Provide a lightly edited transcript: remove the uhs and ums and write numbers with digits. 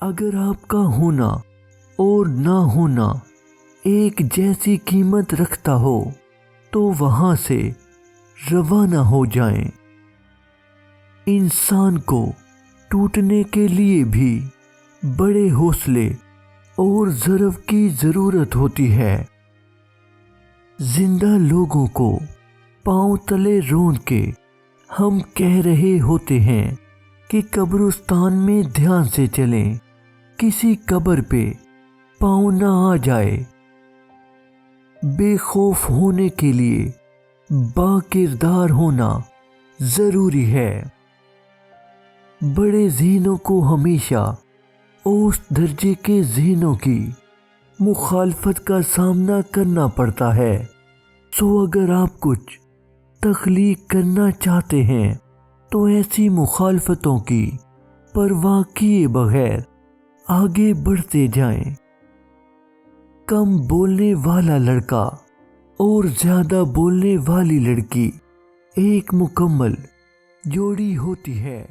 اگر آپ کا ہونا اور نہ ہونا ایک جیسی قیمت رکھتا ہو تو وہاں سے روانہ ہو جائیں۔ انسان کو ٹوٹنے کے لیے بھی بڑے حوصلے اور ضرب کی ضرورت ہوتی ہے۔ زندہ لوگوں کو پاؤں تلے رون کے ہم کہہ رہے ہوتے ہیں کہ قبرستان میں دھیان سے چلیں، کسی قبر پہ پاؤں نہ آ جائے۔ بے خوف ہونے کے لیے با کردار ہونا ضروری ہے۔ بڑے ذہنوں کو ہمیشہ اوسط درجے کے ذہنوں کی مخالفت کا سامنا کرنا پڑتا ہے۔ سو اگر آپ کچھ تخلیق کرنا چاہتے ہیں تو ایسی مخالفتوں کی پرواہ کیے بغیر آگے بڑھتے جائیں۔ کم بولنے والا لڑکا اور زیادہ بولنے والی لڑکی ایک مکمل جوڑی ہوتی ہے۔